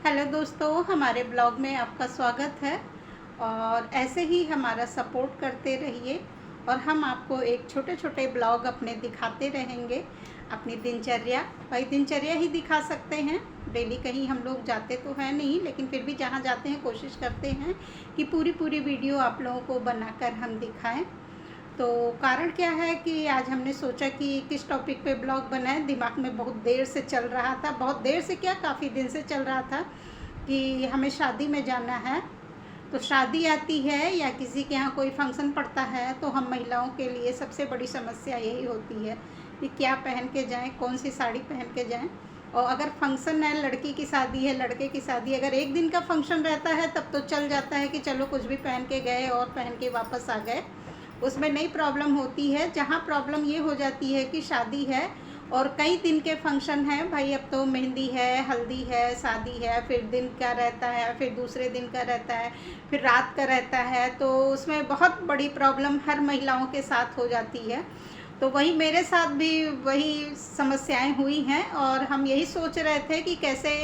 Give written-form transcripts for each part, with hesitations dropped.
Hello दोस्तों, हमारे blog में आपका स्वागत है। और ऐसे ही हमारा सपोर्ट करते रहिए और हम आपको एक छोटे छोटे ब्लॉग अपने दिखाते रहेंगे। अपनी दिनचर्या, भाई दिनचर्या ही दिखा सकते हैं। डेली कहीं हम लोग जाते तो हैं नहीं, लेकिन फिर भी जहाँ जाते हैं कोशिश करते हैं कि पूरी पूरी वीडियो आप लोगों को बनाकर हम दिखाएं। तो कारण क्या है कि आज हमने सोचा कि किस टॉपिक पे ब्लॉग बनाएं। दिमाग में बहुत देर से चल रहा था, बहुत देर से क्या, काफ़ी दिन से चल रहा था कि हमें शादी में जाना है। तो शादी आती है या किसी के यहाँ कोई फंक्शन पड़ता है तो हम महिलाओं के लिए सबसे बड़ी समस्या यही होती है कि क्या पहन के जाएं, कौन सी साड़ी पहन के जाएं। और अगर फंक्शन है, लड़की की शादी है, लड़के की शादी, अगर एक दिन का फंक्शन रहता है तब तो चल जाता है कि चलो कुछ भी पहन के गए और पहन के वापस आ गए, उसमें नई प्रॉब्लम होती है। जहाँ प्रॉब्लम ये हो जाती है कि शादी है और कई दिन के फंक्शन हैं, भाई अब तो मेहंदी है, हल्दी है, शादी है, फिर दिन का रहता है, फिर दूसरे दिन का रहता है, फिर रात का रहता है। तो उसमें बहुत बड़ी प्रॉब्लम हर महिलाओं के साथ हो जाती है। तो वही मेरे साथ भी वही समस्याएं हुई हैं और हम यही सोच रहे थे कि कैसे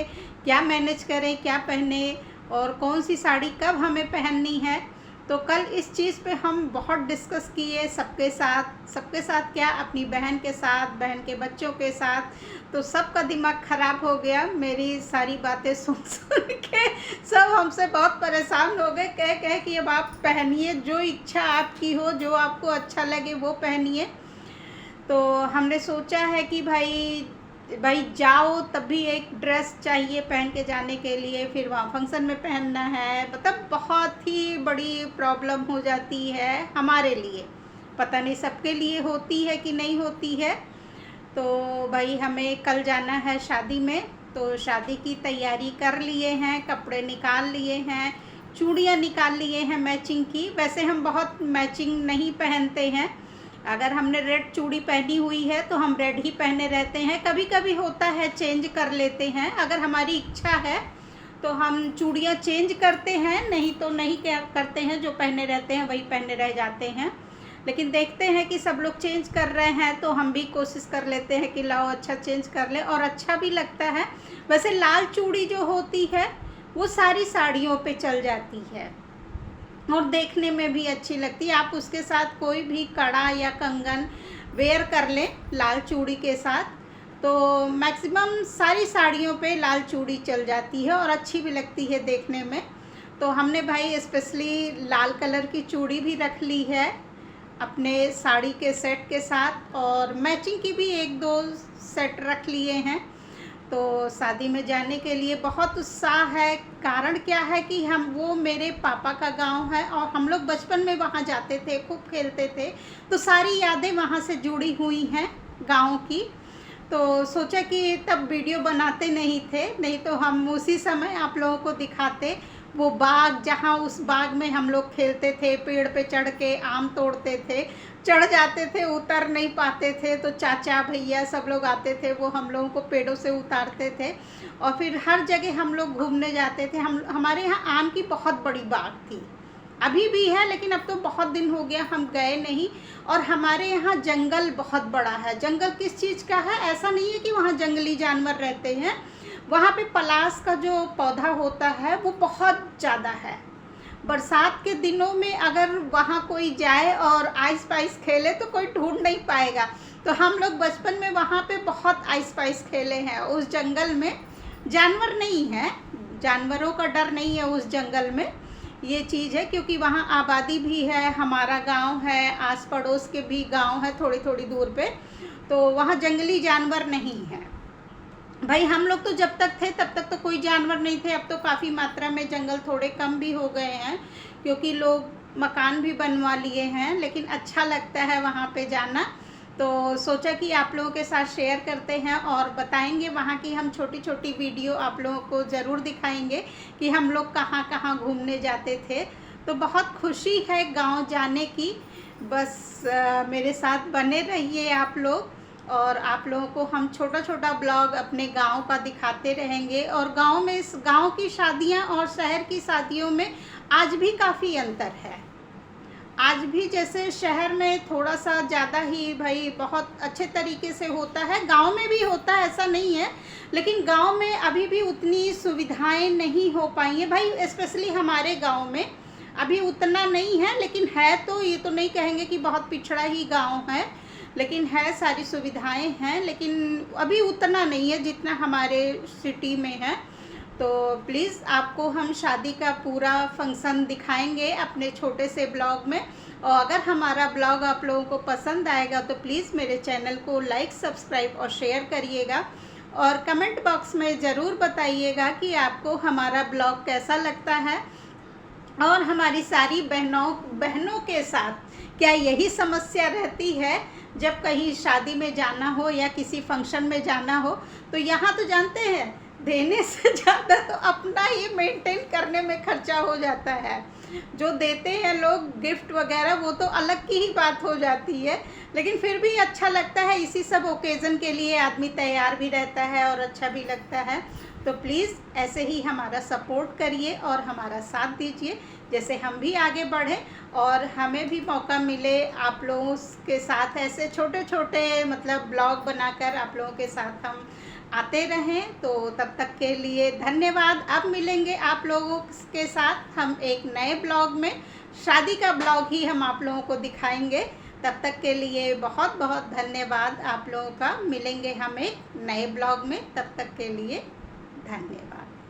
क्या मैनेज करें, क्या पहने और कौन सी साड़ी कब हमें पहननी है। तो कल इस चीज़ पे हम बहुत डिस्कस किए सबके साथ क्या, अपनी बहन के साथ, बहन के बच्चों के साथ। तो सबका दिमाग ख़राब हो गया, मेरी सारी बातें सुन सुन के सब हमसे बहुत परेशान हो गए, कह कह कि अब आप पहनिए, जो इच्छा आपकी हो, जो आपको अच्छा लगे वो पहनिए। तो हमने सोचा है कि भाई जाओ तब भी एक ड्रेस चाहिए पहन के जाने के लिए, फिर वहाँ फंक्शन में पहनना है, मतलब बहुत ही बड़ी प्रॉब्लम हो जाती है हमारे लिए। पता नहीं सबके लिए होती है कि नहीं होती है। तो भाई हमें कल जाना है शादी में, तो शादी की तैयारी कर लिए हैं, कपड़े निकाल लिए हैं, चूड़ियाँ निकाल लिए हैं मैचिंग की। वैसे हम बहुत मैचिंग नहीं पहनते हैं, अगर हमने रेड चूड़ी पहनी हुई है तो हम रेड ही पहने रहते हैं। कभी कभी होता है चेंज कर लेते हैं, अगर हमारी इच्छा है तो हम चूड़ियाँ चेंज करते हैं, नहीं तो नहीं क्या करते हैं, जो पहने रहते हैं वही पहने रह जाते हैं। लेकिन देखते हैं कि सब लोग चेंज कर रहे हैं तो हम भी कोशिश कर लेते हैं कि लाओ अच्छा चेंज कर ले, और अच्छा भी लगता है। वैसे लाल चूड़ी जो होती है वो सारी साड़ियों पे चल जाती है और देखने में भी अच्छी लगती है। आप उसके साथ कोई भी कड़ा या कंगन वेयर कर लें लाल चूड़ी के साथ, तो मैक्सिमम सारी साड़ियों पे लाल चूड़ी चल जाती है और अच्छी भी लगती है देखने में। तो हमने भाई स्पेशली लाल कलर की चूड़ी भी रख ली है अपने साड़ी के सेट के साथ, और मैचिंग की भी एक दो सेट रख लिए हैं। तो शादी में जाने के लिए बहुत उत्साह है। कारण क्या है कि वो मेरे पापा का गांव है और हम लोग बचपन में वहाँ जाते थे, खूब खेलते थे, तो सारी यादें वहाँ से जुड़ी हुई हैं गांव की। तो सोचा कि तब वीडियो बनाते नहीं थे, नहीं तो हम उसी समय आप लोगों को दिखाते वो बाग, जहाँ उस बाग में हम लोग खेलते थे, पेड़ पे चढ़ के आम तोड़ते थे, चढ़ जाते थे, उतर नहीं पाते थे, तो चाचा भैया सब लोग आते थे, वो हम लोगों को पेड़ों से उतारते थे और फिर हर जगह हम लोग घूमने जाते थे। हमारे यहाँ आम की बहुत बड़ी बाग थी, अभी भी है, लेकिन अब तो बहुत दिन हो गया हम गए नहीं। और हमारे यहाँ जंगल बहुत बड़ा है। जंगल किस चीज़ का है, ऐसा नहीं है कि वहाँ जंगली जानवर रहते हैं, वहाँ पे पलाश का जो पौधा होता है वो बहुत ज़्यादा है। बरसात के दिनों में अगर वहाँ कोई जाए और आइस पाइस खेले तो कोई ढूंढ नहीं पाएगा। तो हम लोग बचपन में वहाँ पे बहुत आइस पाइस खेले हैं उस जंगल में। जानवर नहीं है, जानवरों का डर नहीं है उस जंगल में, ये चीज़ है क्योंकि वहाँ आबादी भी है, हमारा गांव है, आस पड़ोस के भी गांव है थोड़ी थोड़ी दूर पे, तो वहाँ जंगली जानवर नहीं है। भाई हम लोग तो जब तक थे तब तक तो कोई जानवर नहीं थे, अब तो काफ़ी मात्रा में जंगल थोड़े कम भी हो गए हैं क्योंकि लोग मकान भी बनवा लिए हैं, लेकिन अच्छा लगता है वहाँ पे जाना। तो सोचा कि आप लोगों के साथ शेयर करते हैं और बताएंगे, वहाँ की हम छोटी छोटी वीडियो आप लोगों को ज़रूर दिखाएंगे कि हम लोग कहाँ कहाँ घूमने जाते थे। तो बहुत खुशी है गांव जाने की, बस मेरे साथ बने रहिए आप लोग, और आप लोगों को हम छोटा छोटा ब्लॉग अपने गांव का दिखाते रहेंगे। और गांव में, इस गांव की शादियां और शहर की शादियों में आज भी काफ़ी अंतर है। आज भी जैसे शहर में थोड़ा सा ज़्यादा ही भाई बहुत अच्छे तरीके से होता है, गांव में भी होता है, ऐसा नहीं है, लेकिन गांव में अभी भी उतनी सुविधाएं नहीं हो पाई हैं भाई, स्पेशली हमारे गांव में अभी उतना नहीं है, लेकिन है तो ये तो नहीं कहेंगे कि बहुत पिछड़ा ही गांव है, लेकिन है, सारी सुविधाएं हैं, लेकिन अभी उतना नहीं है जितना हमारे सिटी में है। तो प्लीज़ आपको हम शादी का पूरा फंक्शन दिखाएंगे अपने छोटे से ब्लॉग में, और अगर हमारा ब्लॉग आप लोगों को पसंद आएगा तो प्लीज़ मेरे चैनल को लाइक, सब्सक्राइब और शेयर करिएगा, और कमेंट बॉक्स में ज़रूर बताइएगा कि आपको हमारा ब्लॉग कैसा लगता है। और हमारी सारी बहनों के साथ क्या यही समस्या रहती है, जब कहीं शादी में जाना हो या किसी फंक्शन में जाना हो, तो यहाँ तो जानते हैं देने से ज़्यादा तो अपना ही मेंटेन करने में खर्चा हो जाता है। जो देते हैं लोग गिफ्ट वगैरह वो तो अलग की ही बात हो जाती है, लेकिन फिर भी अच्छा लगता है, इसी सब ओकेज़न के लिए आदमी तैयार भी रहता है और अच्छा भी लगता है। तो प्लीज़ ऐसे ही हमारा सपोर्ट करिए और हमारा साथ दीजिए, जैसे हम भी आगे बढ़ें और हमें भी मौका मिले आप लोगों के साथ ऐसे छोटे छोटे मतलब ब्लॉग बनाकर आप लोगों के साथ हम आते रहें। तो तब तक के लिए धन्यवाद। अब मिलेंगे आप लोगों के साथ हम एक नए ब्लॉग में, शादी का ब्लॉग ही हम आप लोगों को दिखाएंगे। तब तक के लिए बहुत बहुत धन्यवाद आप लोगों का। मिलेंगे हम एक नए ब्लॉग में, तब तक के लिए धन्यवाद।